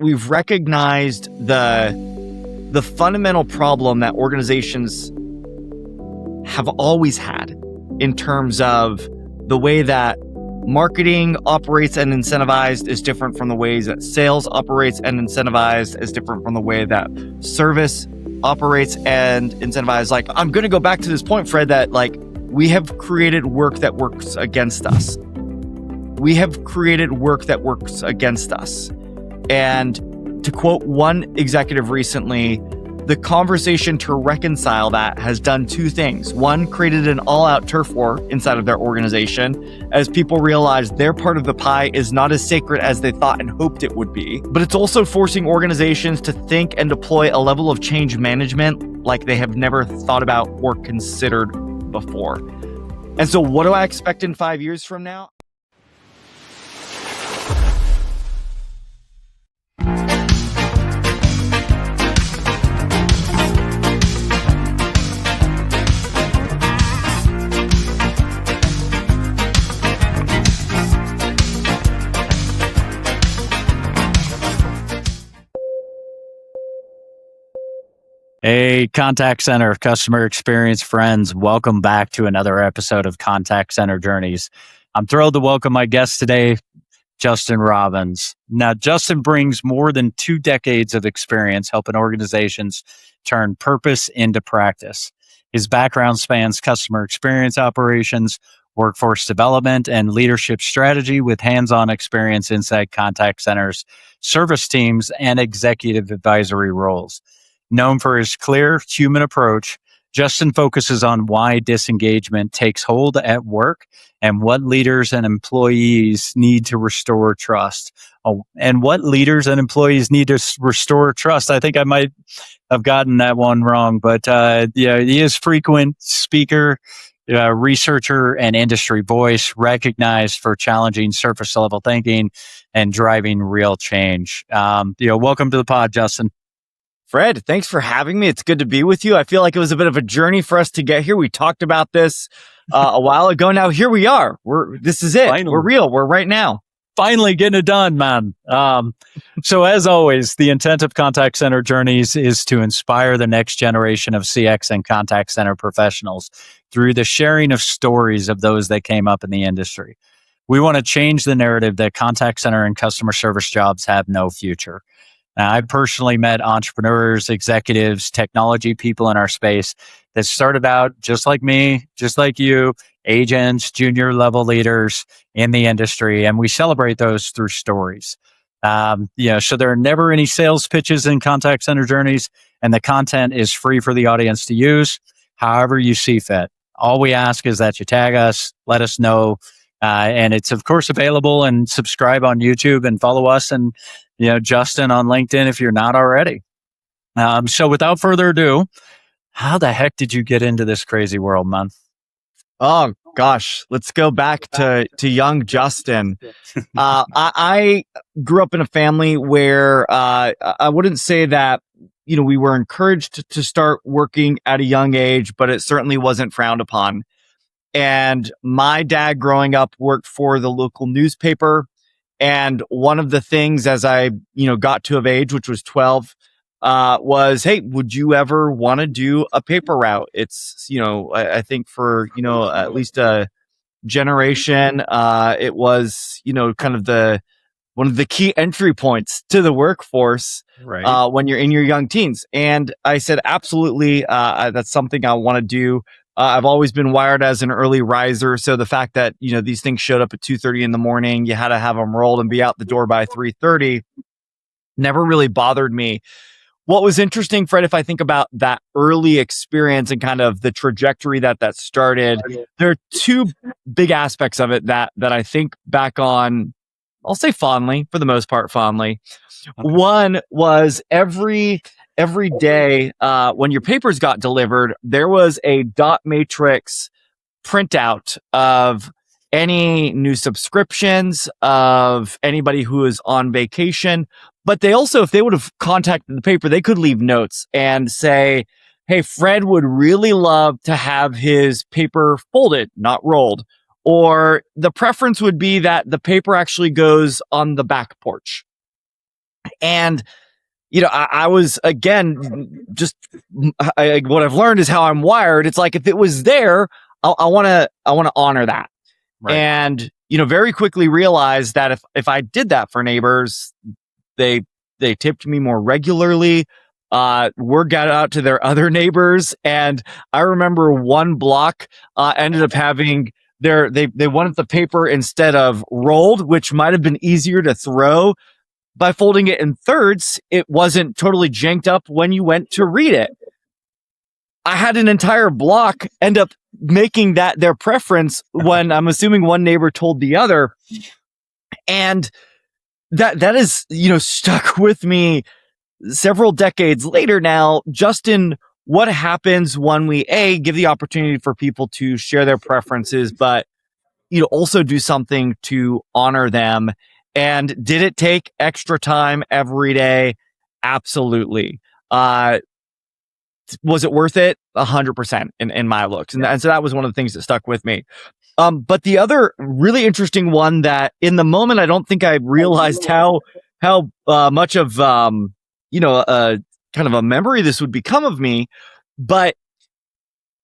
we've recognized the fundamental problem that organizations have always had in terms of the way that marketing operates and incentivized is different from the ways that sales operates and incentivized is different from the way that service operates and incentivized. Like, I'm going to go back to this point, Fred, that like we have created work that works against us. We have created work that works against us. And to quote one executive recently, the conversation to reconcile that has done two things. One, created an all-out turf war inside of their organization as people realize their part of the pie is not as sacred as they thought and hoped it would be. But it's also forcing organizations to think and deploy a level of change management like they have never thought about or considered before. And so what do I expect in 5 years from now? Hey, contact center, customer experience friends, welcome back to another episode of Contact Center Journeys. I'm thrilled to welcome my guest today, Justin Robbins. Now, Justin brings more than 2 decades of experience helping organizations turn purpose into practice. His background spans customer experience operations, workforce development, and leadership strategy with hands-on experience inside contact centers, service teams, and executive advisory roles. Known for his clear human approach, Justin focuses on why disengagement takes hold at work and what leaders and employees need to restore trust. And what leaders and employees need to restore trust. I think I might have gotten that one wrong, but he is frequent speaker, researcher, and industry voice, recognized for challenging surface level thinking and driving real change. Welcome to the pod, Justin. Fred, thanks for having me. It's good to be with you. I feel like it was a bit of a journey for us to get here. We talked about this a while ago. Now here we are. This is it. Finally. We're real. We're right now. Finally getting it done, man. So as always, the intent of Contact Center Journeys is to inspire the next generation of CX and contact center professionals through the sharing of stories of those that came up in the industry. We want to change the narrative that contact center and customer service jobs have no future. I personally met entrepreneurs, executives, technology people in our space that started out just like me, just like you, agents, junior level leaders in the industry, and we celebrate those through stories. So there are never any sales pitches in Contact Center Journeys, and the content is free for the audience to use however you see fit. All we ask is that you tag us, let us know, and it's of course available, and subscribe on YouTube and follow us and Justin on LinkedIn if you're not already. So without further ado, how the heck did you get into this crazy world, man? Oh gosh, let's go back to young Justin. I grew up in a family where I wouldn't say that we were encouraged to start working at a young age, but it certainly wasn't frowned upon. And my dad growing up worked for the local newspaper. And one of the things as I, got to of age, which was 12, was, hey, would you ever want to do a paper route? It's, I think for, at least a generation, it was, kind of one of the key entry points to the workforce, right, when you're in your young teens. And I said, absolutely, that's something I want to do. I've always been wired as an early riser. So the fact that, these things showed up at 2:30 in the morning, you had to have them rolled and be out the door by 3:30, never really bothered me. What was interesting, Fred, if I think about that early experience and kind of the trajectory that started, there are 2 big aspects of it that I think back on, I'll say fondly, for the most part, fondly. Okay. One was every day when your papers got delivered, there was a dot matrix printout of any new subscriptions, of anybody who is on vacation. But they also, if they would have contacted the paper, they could leave notes and say, hey, Fred would really love to have his paper folded, not rolled. Or the preference would be that the paper actually goes on the back porch. And I was, again, just what I've learned is how I'm wired. It's like, if it was there, I want to honor that. Right. And, very quickly realized that if I did that for neighbors, they tipped me more regularly. Word got out to their other neighbors. And I remember one block ended up having they wanted the paper instead of rolled, which might have been easier to throw. By folding it in thirds, it wasn't totally janked up when you went to read it. I had an entire block end up making that their preference when I'm assuming one neighbor told the other. And that is, stuck with me several decades later now. Justin, what happens when we give the opportunity for people to share their preferences, but also do something to honor them? And did it take extra time every day? Absolutely. Was it worth it? 100% in my looks. And so that was one of the things that stuck with me. But the other really interesting one that in the moment, I don't think I realized how much of, kind of a memory this would become of me. But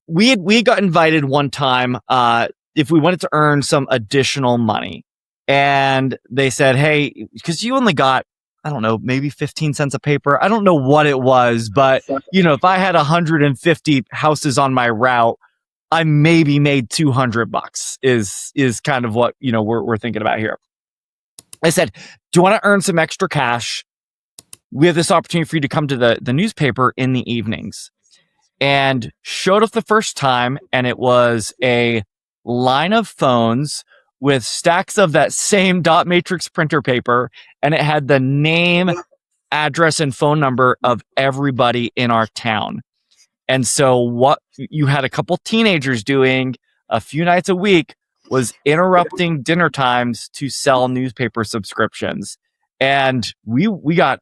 we got invited one time, if we wanted to earn some additional money. And they said, hey, because you only got, I don't know, maybe 15 cents a paper. I don't know what it was, but if I had 150 houses on my route, I maybe made $200 is kind of what, we're thinking about here. I said, do you want to earn some extra cash? We have this opportunity for you to come to the newspaper in the evenings. And showed up the first time, and it was a line of phones with stacks of that same dot matrix printer paper, and it had the name, address, and phone number of everybody in our town. And so what you had a couple teenagers doing a few nights a week was interrupting dinner times to sell newspaper subscriptions. And we got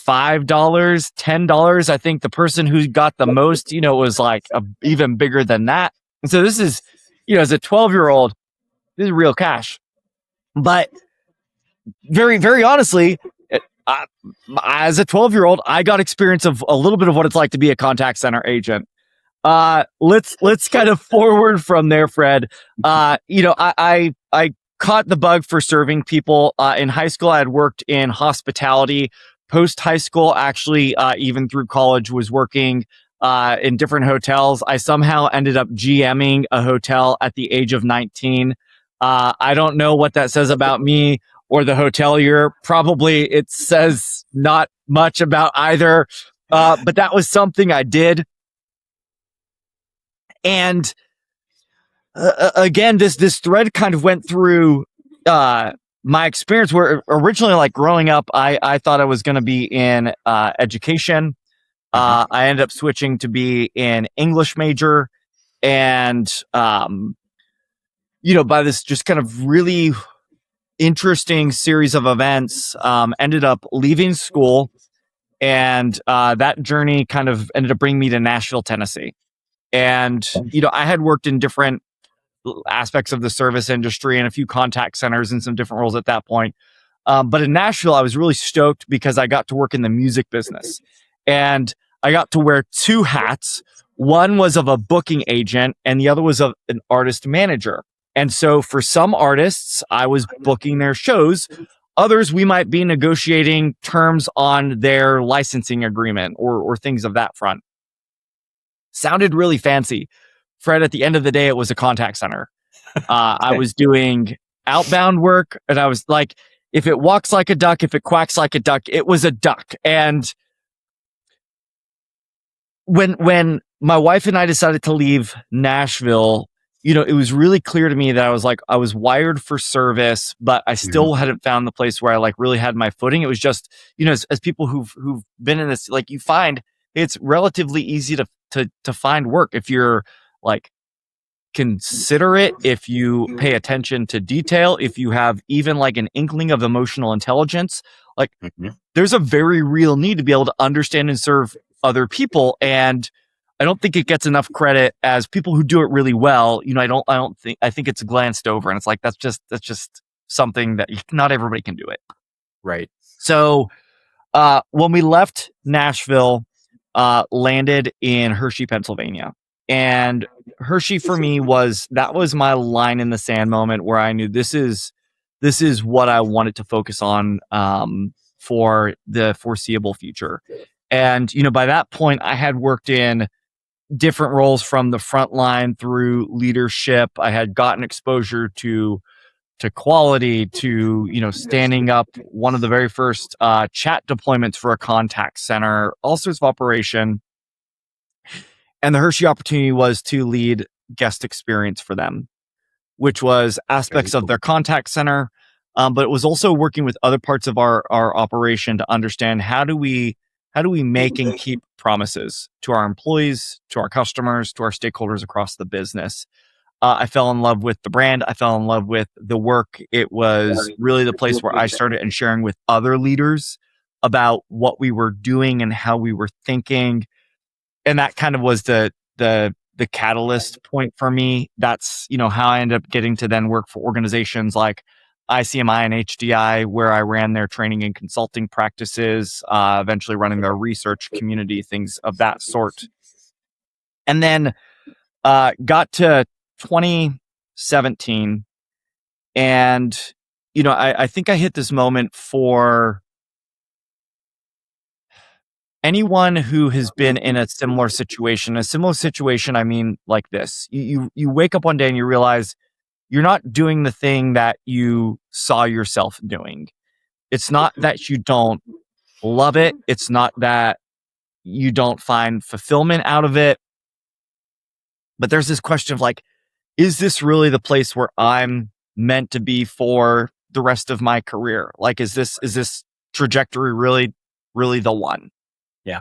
$5, $10. I think the person who got the most, was like even bigger than that. And so this is, as a 12-year-old, this is real cash. But very, very honestly, as a 12-year-old, I got experience of a little bit of what it's like to be a contact center agent. Let's kind of forward from there, Fred. I caught the bug for serving people. In high school, I had worked in hospitality. Post high school, actually, even through college, was working in different hotels. I somehow ended up GMing a hotel at the age of 19. I don't know what that says about me or the hotelier. Probably it says not much about either. But that was something I did. And again, this thread kind of went through my experience, where originally, like growing up, I thought I was going to be in education. I ended up switching to be an English major. And, by this just kind of really interesting series of events, ended up leaving school. And that journey kind of ended up bringing me to Nashville, Tennessee. And, I had worked in different aspects of the service industry and a few contact centers and some different roles at that point. But in Nashville, I was really stoked because I got to work in the music business. And I got to wear two hats. One was of a booking agent and the other was of an artist manager. And so for some artists, I was booking their shows. Others, we might be negotiating terms on their licensing agreement or things of that front. Sounded really fancy. Fred, at the end of the day, it was a contact center. I was doing outbound work, and I was like, if it walks like a duck, if it quacks like a duck, it was a duck. And when my wife and I decided to leave Nashville, it was really clear to me that I was wired for service, but I still hadn't found the place where I really had my footing. It was just, as people who've been in this, you find it's relatively easy to find work if you're considerate, if you pay attention to detail, if you have even an inkling of emotional intelligence. There's a very real need to be able to understand and serve other people. And I don't think it gets enough credit as people who do it really well. I think it's glanced over, and it's that's just something that not everybody can do it. Right. So when we left Nashville, landed in Hershey, Pennsylvania. And Hershey for me was my line in the sand moment where I knew this is what I wanted to focus on for the foreseeable future. And by that point, I had worked in different roles from the front line through leadership. I had gotten exposure to quality, to standing up one of the very first chat deployments for a contact center, all sorts of operation. And the Hershey opportunity was to lead guest experience for them, which was aspects of their contact center, but it was also working with other parts of our operation to understand how do we make and keep promises to our employees, to our customers, to our stakeholders across the business. I fell in love with the brand. I fell in love with the work. It was really the place where I started and sharing with other leaders about what we were doing and how we were thinking. And that kind of was the catalyst point for me. That's, how I ended up getting to then work for organizations like ICMI and HDI, where I ran their training and consulting practices, eventually running their research community, things of that sort. And then got to 2017, and I think I hit this moment for anyone who has been in a similar situation. I mean, like this: you wake up one day and you realize you're not doing the thing that you saw yourself doing. It's not that you don't love it. It's not that you don't find fulfillment out of it. But there's this question of like, is this really the place where I'm meant to be for the rest of my career? Like, is this trajectory really the one? Yeah.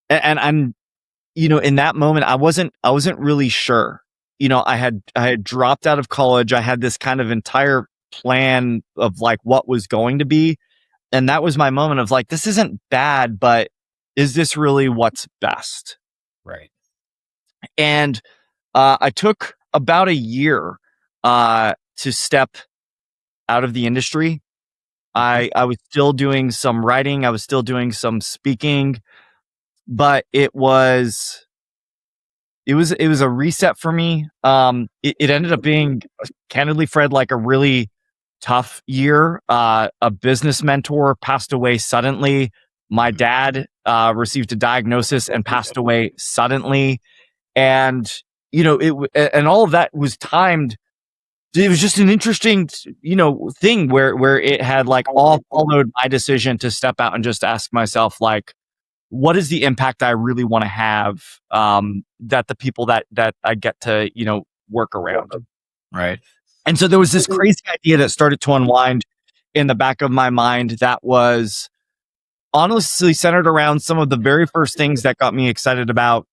And I'm, in that moment, I wasn't really sure. I had dropped out of college. I had this kind of entire plan of like what was going to be. And that was my moment of like, this isn't bad, but is this really what's best? Right. And I took about a year to step out of the industry. I was still doing some writing. I was still doing some speaking, but it was a reset for me. It ended up being, candidly, Fred, like a really tough year. A business mentor passed away suddenly. My dad received a diagnosis and passed away suddenly. And, and all of that was timed. It was just an interesting, thing where it had like all followed my decision to step out and just ask myself, like, what is the impact I really want to have, that the people that I get to, work around. Right. And so there was this crazy idea that started to unwind in the back of my mind that was honestly centered around some of the very first things that got me excited about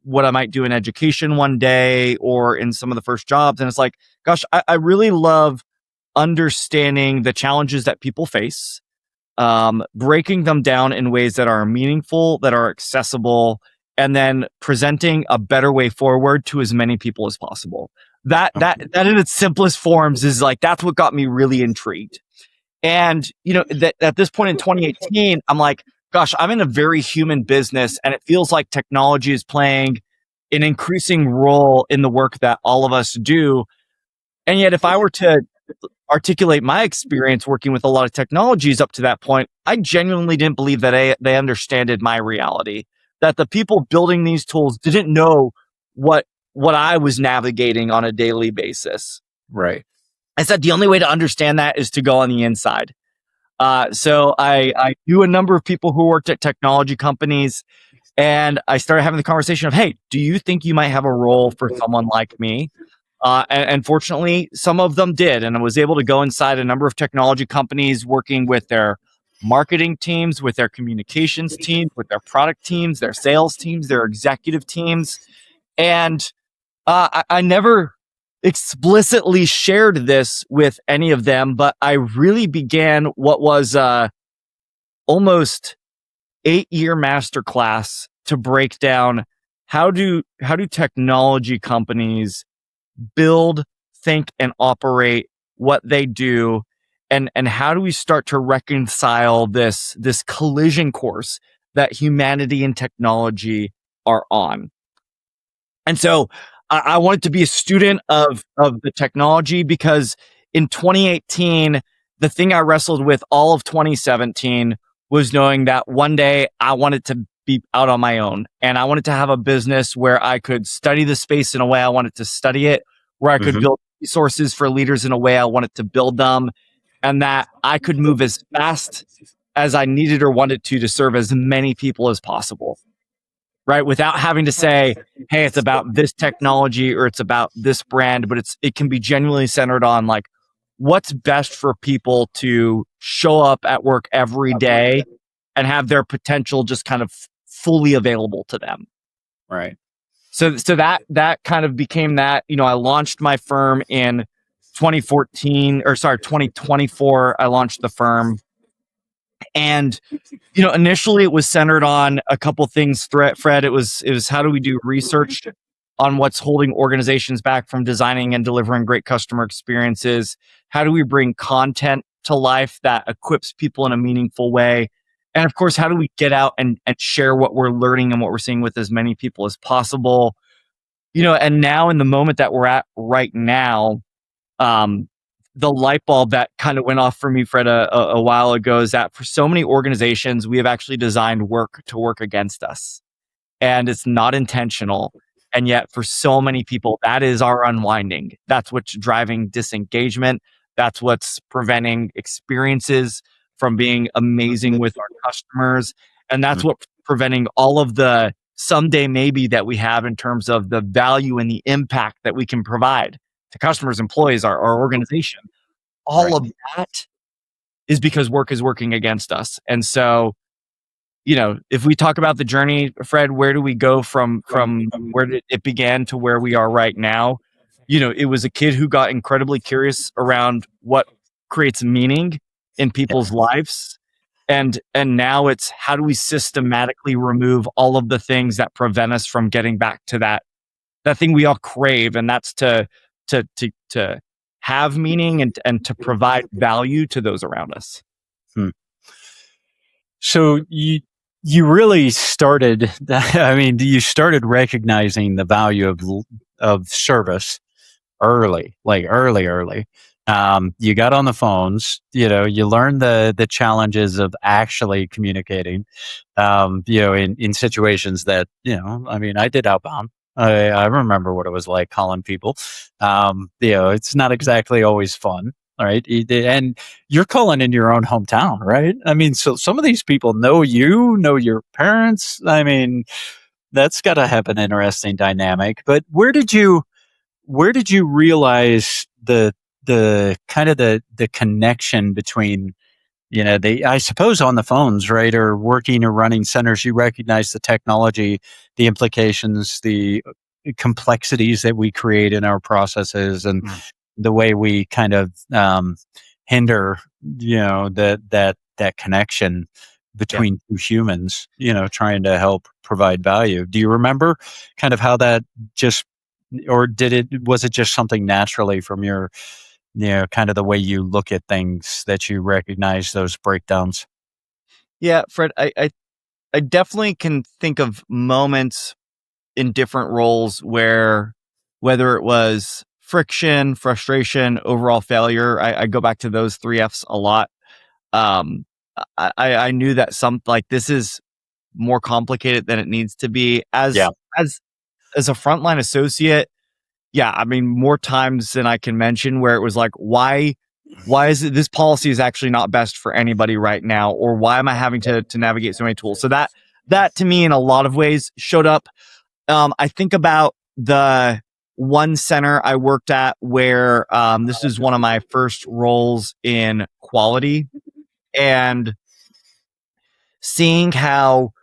what I might do in education one day or in some of the first jobs. And it's like, gosh, I really love understanding the challenges that people face, breaking them down in ways that are meaningful, that are accessible, and then presenting a better way forward to as many people as possible. That in its simplest forms is like, that's what got me really intrigued. And, that at this point in 2018, I'm like, gosh, I'm in a very human business, and it feels like technology is playing an increasing role in the work that all of us do. And yet, if I were to articulate my experience working with a lot of technologies up to that point, I genuinely didn't believe that they understood my reality, that the people building these tools didn't know what I was navigating on a daily basis. Right. I said the only way to understand that is to go on the inside. So I knew a number of people who worked at technology companies, and I started having the conversation of, hey, do you think you might have a role for someone like me? And fortunately, some of them did. And I was able to go inside a number of technology companies working with their marketing teams, with their communications teams, with their product teams, their sales teams, their executive teams. And I never explicitly shared this with any of them, but I really began what was almost 8-year masterclass to break down how do technology companies build, think and operate, what they do, and how do we start to reconcile this collision course that humanity and technology are on. And so I wanted to be a student of the technology, because in 2018, the thing I wrestled with all of 2017 was knowing that one day I wanted to be out on my own, and I wanted to have a business where I could study the space in a way I wanted to study it, where I could build resources for leaders in a way I wanted to build them, and that I could move as fast as I needed or wanted to serve as many people as possible. Right? Without having to say, hey, it's about this technology or it's about this brand, but it can be genuinely centered on like what's best for people to show up at work every day and have their potential just kind of fully available to them. Right. So that kind of became that. I launched my firm in 2024. I launched the firm. And initially it was centered on a couple things, Fred. It was how do we do research on what's holding organizations back from designing and delivering great customer experiences? How do we bring content to life that equips people in a meaningful way? And of course, how do we get out and share what we're learning and what we're seeing with as many people as possible? And now in the moment that we're at right now, the light bulb that kind of went off for me, Fred, a while ago, is that for so many organizations, we have actually designed work to work against us, and it's not intentional. And yet for so many people, that is our unwinding. That's what's driving disengagement. That's what's preventing experiences from being amazing with our customers. And that's what's preventing all of the someday maybe that we have in terms of the value and the impact that we can provide to customers, employees, our organization. All of that is because work is working against us. And so, if we talk about the journey, Fred, where do we go from where it began to where we are right now? It was a kid who got incredibly curious around what creates meaning in people's lives. And now it's how do we systematically remove all of the things that prevent us from getting back to that thing we all crave, and that's to have meaning and to provide value to those around us. So you really started, you started recognizing the value of service early. You got on the phones, you learned the challenges of actually communicating, in situations that, I did outbound. I remember what it was like calling people. It's not exactly always fun. Right. And you're calling in your own hometown, right? So some of these people know your parents. That's got to have an interesting dynamic. But where did you realize the kind of the connection between, I suppose on the phones, right, or working or running centers, you recognize the technology, the implications, the complexities that we create in our processes, and the way we kind of hinder, that connection between two humans, trying to help provide value. Do you remember kind of how that was it just something naturally from your, kind of the way you look at things that you recognize those breakdowns? Yeah, Fred, I definitely can think of moments in different roles where, whether it was friction, frustration, overall failure, I go back to those 3 F's a lot. I knew that this is more complicated than it needs to be as a frontline associate. Yeah, more times than I can mention where it was like, why is it this policy is actually not best for anybody right now, or why am I having to navigate so many tools? So that to me in a lot of ways showed up. I think about the one center I worked at where this is one of my first roles in quality, and seeing how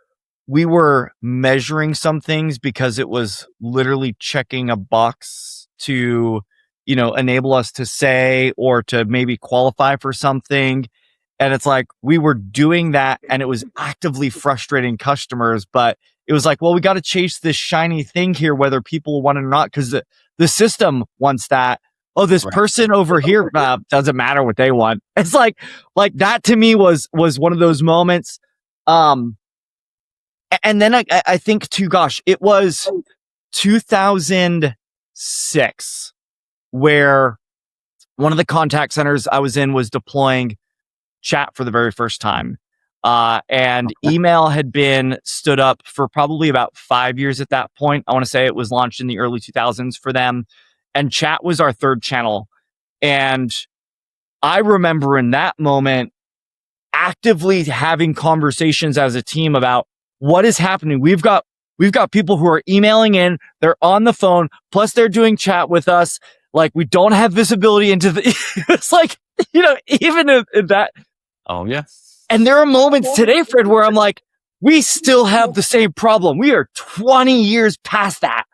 we were measuring some things because it was literally checking a box to, enable us to say or to maybe qualify for something. And it's like we were doing that and it was actively frustrating customers, but it was like, well, we got to chase this shiny thing here, whether people want it or not, because the system wants that. oh, this person over here doesn't matter what they want. It's like that to me was one of those moments. And then I think too, gosh, it was 2006 where one of the contact centers I was in was deploying chat for the very first time. And email had been stood up for probably about 5 years at that point. I want to say it was launched in the early 2000s for them. And chat was our third channel. And I remember in that moment actively having conversations as a team about what is happening. We've got people who are emailing in, they're on the phone, plus they're doing chat with us. Like, we don't have visibility into the, it's like, even in that. Oh, yeah. And there are moments today, Fred, where I'm like, we still have the same problem. We are 20 years past that.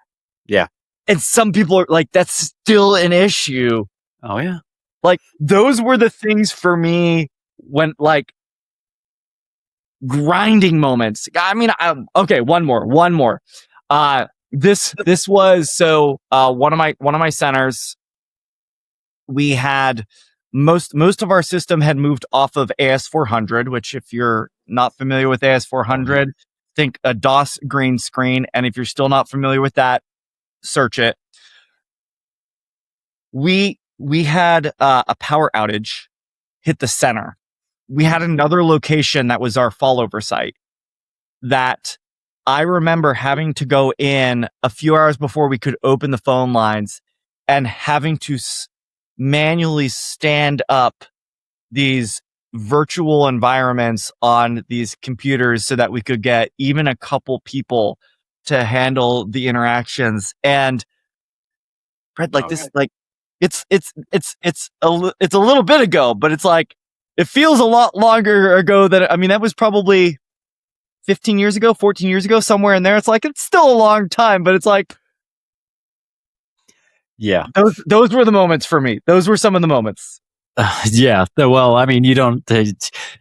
Yeah. And some people are like, that's still an issue. Oh, yeah. Like, those were the things for me when, like, grinding moments. I mean, okay, one more. This was, so, one of my centers, we had most of our system had moved off of AS400, which, if you're not familiar with AS400, think a DOS green screen. And if you're still not familiar with that, search it. We had a power outage hit the center. We had another location that was our fallover site that I remember having to go in a few hours before we could open the phone lines and having to manually stand up these virtual environments on these computers so that we could get even a couple people to handle the interactions. And Fred, like, this, like, it's a little bit ago, but it's like, it feels a lot longer ago than, I mean, that was probably 15 years ago, 14 years ago, somewhere in there. It's like, it's still a long time, but it's like, yeah, those were the moments for me. Those were some of the moments. Yeah. Well, I mean, you don't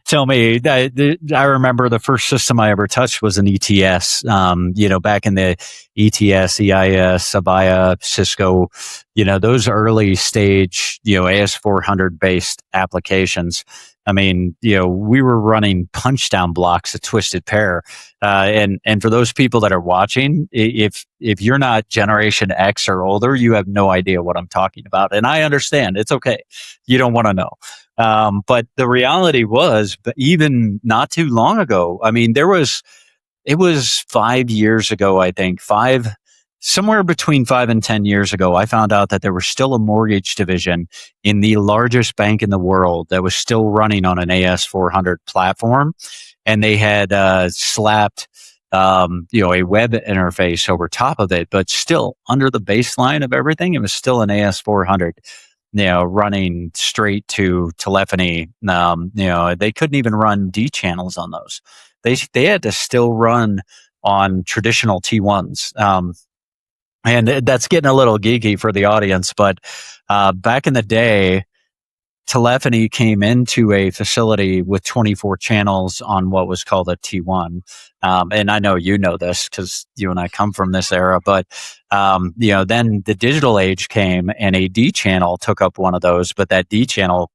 tell me. I remember the first system I ever touched was an ETS. Back in the ETS, EIS, Avaya, Cisco, those early stage, AS400 based applications. I mean, we were running punch down blocks at Twisted Pair. And for those people that are watching, if you're not Generation X or older, you have no idea what I'm talking about. And I understand. It's okay. You don't want to know. But the reality was, but even not too long ago, I mean, it was 5 years ago, I think, somewhere between 5 and 10 years ago, I found out that there was still a mortgage division in the largest bank in the world that was still running on an AS400 platform. And they had slapped, a web interface over top of it, but still under the baseline of everything, it was still an AS400. Running straight to telephony. They couldn't even run D channels on those. They had to still run on traditional T1s. And that's getting a little geeky for the audience, but back in the day, telephony came into a facility with 24 channels on what was called a T1. And I know you know this because you and I come from this era, but, then the digital age came and a D channel took up one of those, but that D channel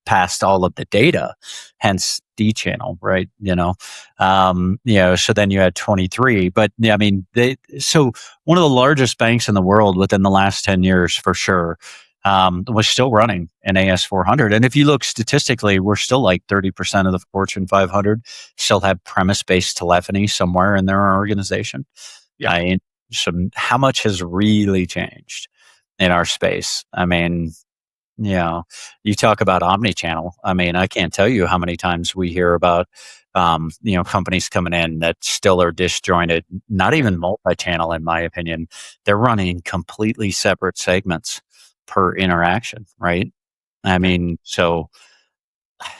passed all of the data, hence D channel, right? So then you had 23, but I mean, so one of the largest banks in the world within the last 10 years for sure, was still running an AS400. And if you look statistically, we're still like 30% of the Fortune 500 still have premise-based telephony somewhere in their organization. Yeah. I mean, so how much has really changed in our space? I mean, you talk about omni-channel. I mean, I can't tell you how many times we hear about, companies coming in that still are disjointed, not even multi-channel, in my opinion. They're running completely separate segments per interaction, right? I mean, so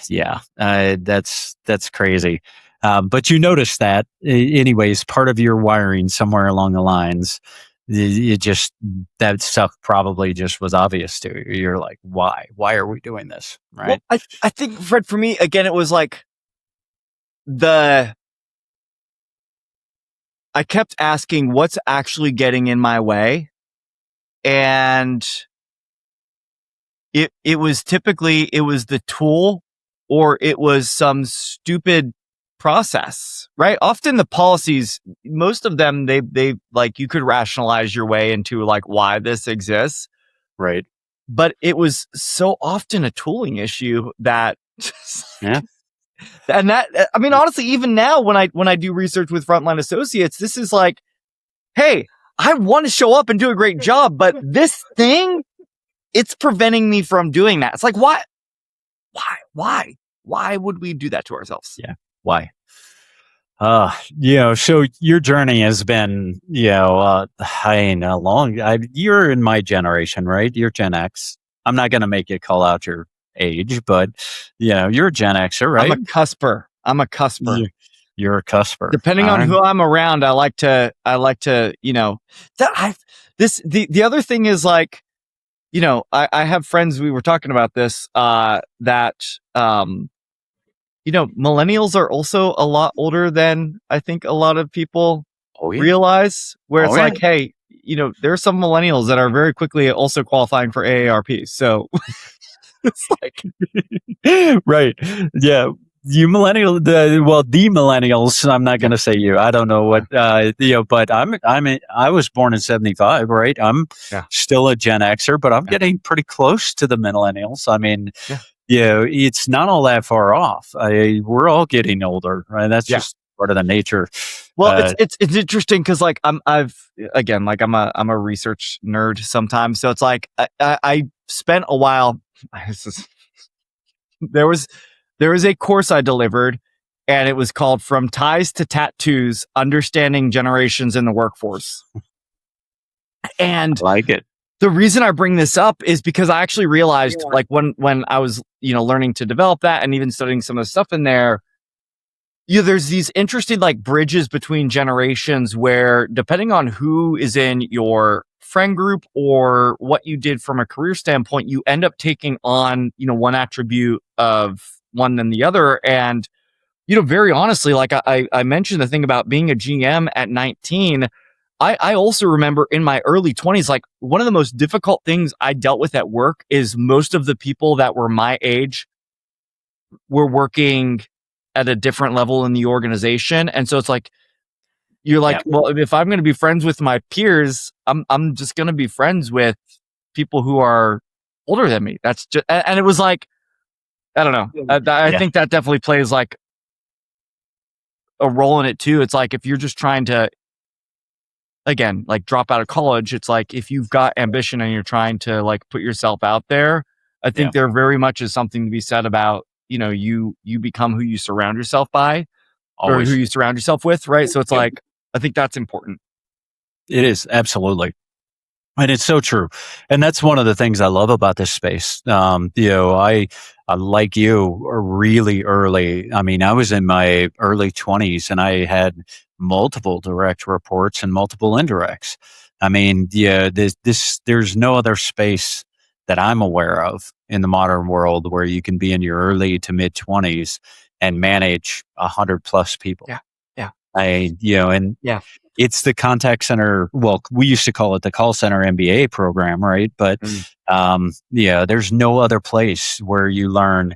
yeah, that's crazy. But you notice that, anyways, part of your wiring somewhere along the lines, that stuff probably just was obvious to you. You're like, why are we doing this? Right. Well, I think, Fred, for me, again, it was like I kept asking what's actually getting in my way. And it was typically the tool, or it was some stupid process, right? Often the policies, most of them, they like, you could rationalize your way into like why this exists, Right. but it was so often a tooling issue that Yeah. and that, I mean, honestly, even now when I do research with frontline associates, this is like, hey, I want to show up and do a great job, but this thing, it's preventing me from doing that. It's like, why would we do that to ourselves? Yeah. Why? So your journey has been, you're in my generation, right? You're Gen X. I'm not going to make you call out your age, but you're a Gen Xer, right? I'm a cusper. You're a cusper. Depending on who I'm around, I like to, the other thing is like, I have friends, we were talking about this, millennials are also a lot older than I think a lot of people realize, where it's like, hey, there are some millennials that are very quickly also qualifying for AARP. So it's like, right. Yeah. You the millennials, I'm not going to say you, I don't know what, but I was born in 75, right? I'm still a Gen Xer, but I'm getting pretty close to the millennials. I mean, it's not all that far off. We're all getting older, right? That's just part of the nature. Well, it's interesting because like I'm a research nerd sometimes, so it's like I spent a while. There was a course I delivered, and it was called "From Ties to Tattoos: Understanding Generations in the Workforce." And I like it. The reason I bring this up is because I actually realized, like, when I was, learning to develop that and even studying some of the stuff in there, there's these interesting like bridges between generations where, depending on who is in your friend group or what you did from a career standpoint, you end up taking on, one attribute of one than the other. And, very honestly, like I mentioned the thing about being a GM at 19. I also remember in my early 20s, like one of the most difficult things I dealt with at work is most of the people that were my age were working at a different level in the organization. And so it's like, you're like, well, if I'm going to be friends with my peers, I'm just going to be friends with people who are older than me. That's just, and it was like, I don't know. I think that definitely plays like a role in it too. It's like, if you're just trying to, again, like drop out of college, it's like, if you've got ambition and you're trying to like put yourself out there, I think there very much is something to be said about, you become who you surround yourself by. Always. Or who you surround yourself with, right? So it's like, I think that's important. It is, absolutely. And it's so true. And that's one of the things I love about this space. I like you, really early. I mean, I was in my early 20s and I had multiple direct reports and multiple indirects. I mean, there's no other space that I'm aware of in the modern world where you can be in your early to mid 20s and manage 100 plus people. It's the contact center. Well, we used to call it the call center MBA program, right? But there's no other place where you learn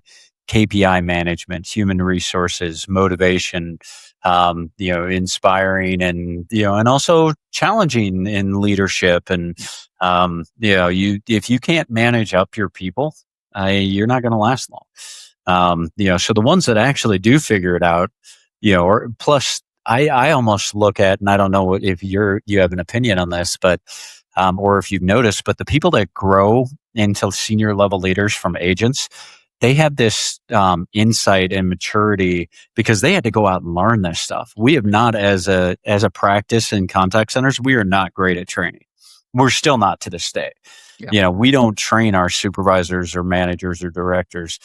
KPI management, human resources, motivation, inspiring, and and also challenging in leadership. And if you can't manage up your people, you're not going to last long. So the ones that actually do figure it out, or plus. I almost look at, and I don't know if you have an opinion on this, but or if you've noticed, but the people that grow into senior level leaders from agents, they have this insight and maturity because they had to go out and learn this stuff. We have not, as a practice in contact centers, we are not great at training. We're still not to this day. We don't train our supervisors or managers or directors.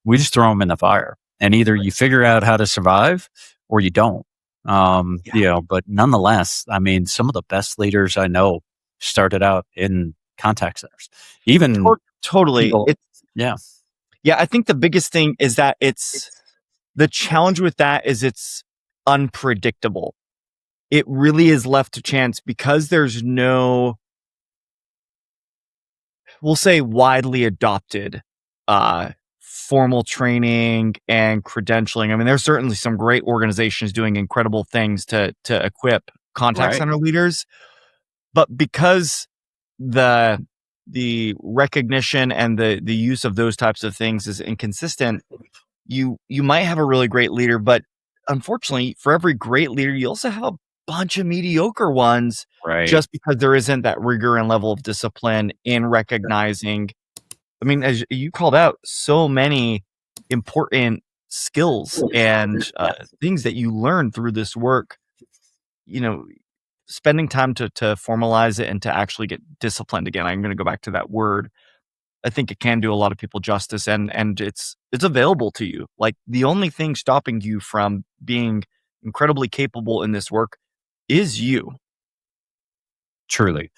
We just throw them in the fire, and either you figure out how to survive or you don't. But nonetheless, I mean, some of the best leaders I know started out in contact centers. Even totally. People, yeah. I think the biggest thing is that the challenge with that is it's unpredictable. It really is left to chance because there's no, we'll say widely adopted formal training and credentialing. I mean, there's certainly some great organizations doing incredible things to equip contact Right. center leaders, but because the recognition and the use of those types of things is inconsistent, you might have a really great leader, but unfortunately, for every great leader, you also have a bunch of mediocre ones Right. just because there isn't that rigor and level of discipline in recognizing. I mean, as you called out, so many important skills and things that you learn through this work. You know, spending time to formalize it and to actually get disciplined again. I'm going to go back to that word. I think it can do a lot of people justice, and it's available to you. Like, the only thing stopping you from being incredibly capable in this work is you. Truly.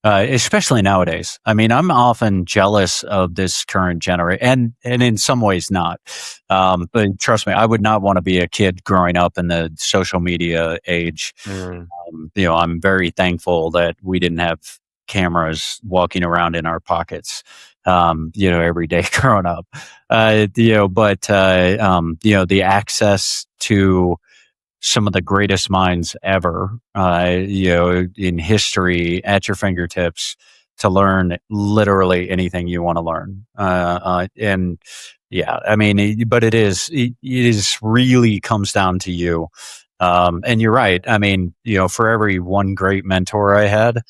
Especially nowadays. I mean, I'm often jealous of this current generation, and in some ways not. But trust me, I would not want to be a kid growing up in the social media age. Mm. I'm very thankful that we didn't have cameras walking around in our pockets, every day growing up. The access to some of the greatest minds ever, in history at your fingertips to learn literally anything you want to learn. And yeah, I mean, but it is really comes down to you. And you're right. I mean, for every one great mentor I had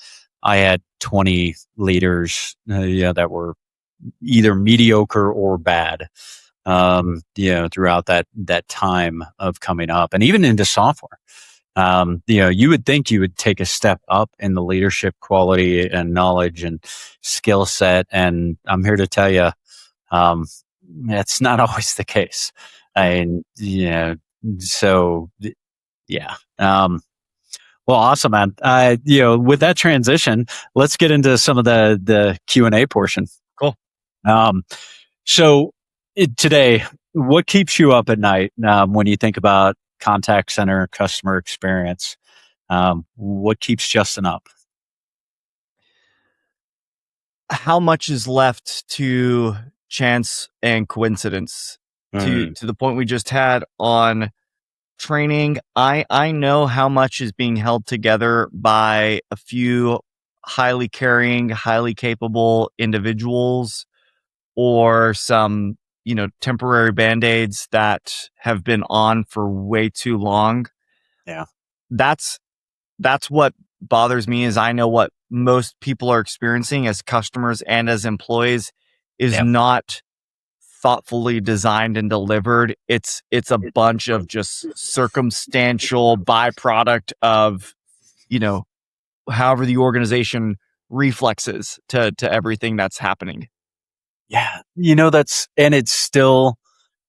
20 leaders, that were either mediocre or bad, throughout that time of coming up and even into software. You would think you would take a step up in the leadership quality and knowledge and skill set. And I'm here to tell you, that's not always the case. And, so yeah. Well, awesome, man. With that transition, let's get into some of the Q&A portion. Cool. Um, so today, what keeps you up at night when you think about contact center customer experience? What keeps Justin up? How much is left to chance and coincidence? To the point we just had on training, I know how much is being held together by a few highly caring, highly capable individuals, or some, temporary band-aids that have been on for way too long. Yeah. That's what bothers me, is I know what most people are experiencing as customers and as employees is Yeah. not thoughtfully designed and delivered. It's a bunch of just circumstantial byproduct of, however the organization reflexes to everything that's happening. Yeah. It's still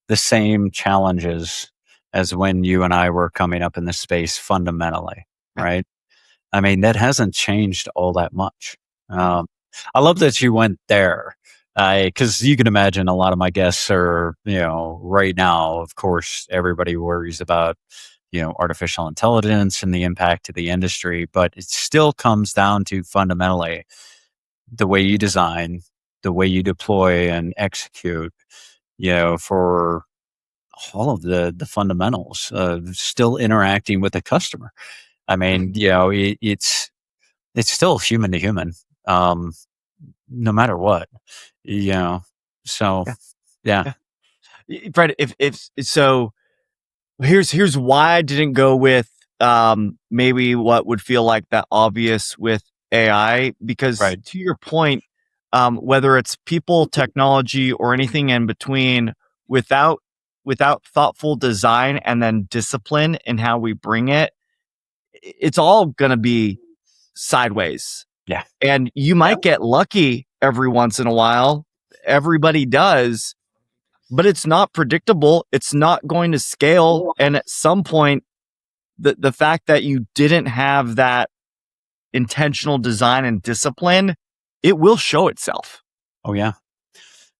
the same challenges as when you and I were coming up in the space fundamentally, Yeah. right? I mean, that hasn't changed all that much. Um, I love that you went there, because you can imagine a lot of my guests are, right now, of course, everybody worries about, artificial intelligence and the impact to the industry, but it still comes down to fundamentally the way you design, the way you deploy and execute, for all of the fundamentals of still interacting with the customer. I mean, it's still human to human, no matter what, you know. So, Yeah. yeah, Yeah. Fred, if so, here's why I didn't go with maybe what would feel like that obvious with AI, because right, to your point, whether it's people, technology, or anything in between, without thoughtful design and then discipline in how we bring it, it's all gonna be sideways. yeah, And you might get lucky every once in a while. Everybody does, but it's not predictable. It's not going to scale. And at some point, the fact that you didn't have that intentional design and discipline, it will show itself. oh yeah,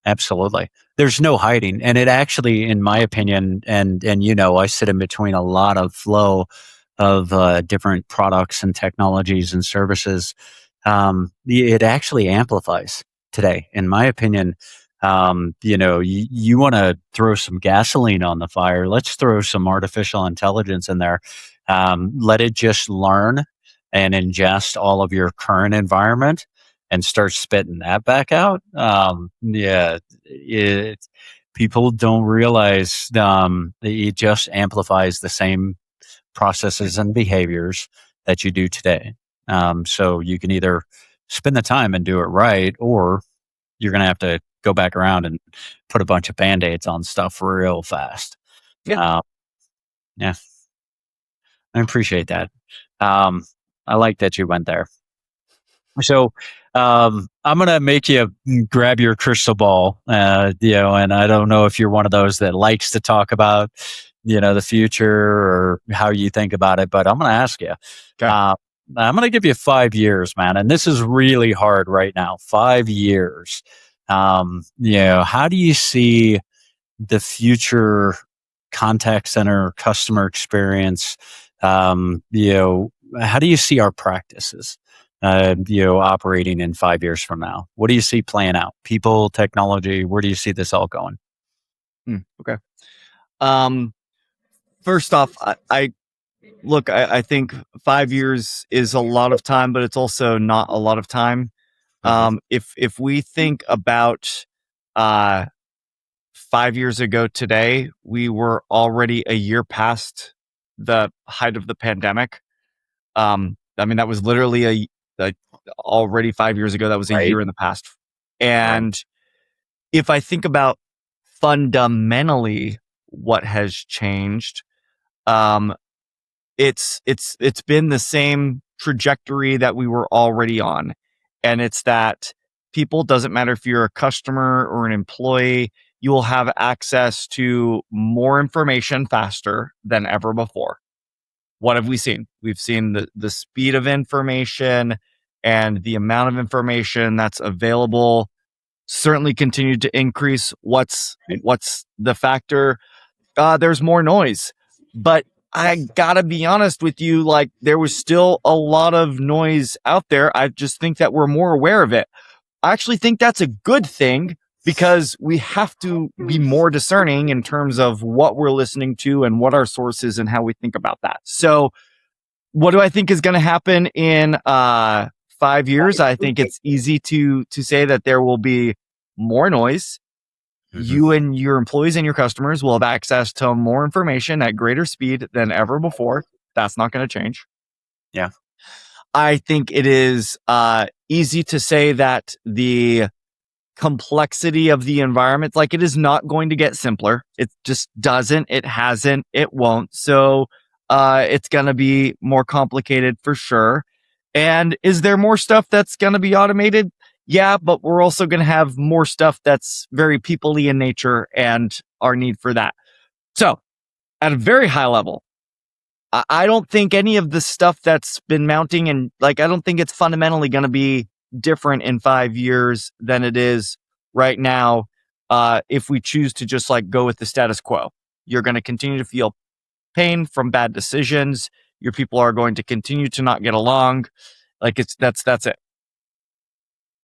absolutely. There's no hiding, and it actually, in my opinion, and I sit in between a lot of flow of different products and technologies and services. It actually amplifies. today. In my opinion, you want to throw some gasoline on the fire. Let's throw some artificial intelligence in there. Let it just learn and ingest all of your current environment and start spitting that back out. People don't realize it just amplifies the same processes and behaviors that you do today. So you can either spend the time and do it right, or you're going to have to go back around and put a bunch of band-aids on stuff real fast. Yeah. Yeah. I appreciate that. I like that you went there. So I'm going to make you grab your crystal ball, and I don't know if you're one of those that likes to talk about, the future or how you think about it, but I'm going to ask you. Okay. I'm going to give you 5 years, man. And this is really hard right now. 5 years. How do you see the future contact center customer experience? How do you see our practices, operating in 5 years from now? What do you see playing out? People, technology, where do you see this all going? Okay. First off, I think 5 years is a lot of time, but it's also not a lot of time. If we think about 5 years ago today, we were already a year past the height of the pandemic. That was literally already 5 years ago. That was a Right. year in the past. And if I think about fundamentally what has changed, it's been the same trajectory that we were already on. And it's that people, doesn't matter if you're a customer or an employee, you will have access to more information faster than ever before. What have we seen? We've seen the speed of information and the amount of information that's available certainly continued to increase. What's the factor? There's more noise. But I gotta be honest with you, like, there was still a lot of noise out there. I just think that we're more aware of it. I actually think that's a good thing, because we have to be more discerning in terms of what we're listening to and what our source is and how we think about that. So what do I think is going to happen in 5 years? I think it's easy to say that there will be more noise. You and your employees and your customers will have access to more information at greater speed than ever before. That's not going to change. Yeah. I think it is easy to say that the complexity of the environment, like, it is not going to get simpler. It just doesn't. It hasn't. It won't. So it's going to be more complicated for sure. And is there more stuff that's going to be automated? Yeah, but we're also going to have more stuff that's very people-y in nature and our need for that. So at a very high level, I don't think any of the stuff that's been mounting, and I don't think it's fundamentally going to be different in 5 years than it is right now. If we choose to just go with the status quo, you're going to continue to feel pain from bad decisions. Your people are going to continue to not get along. That's it.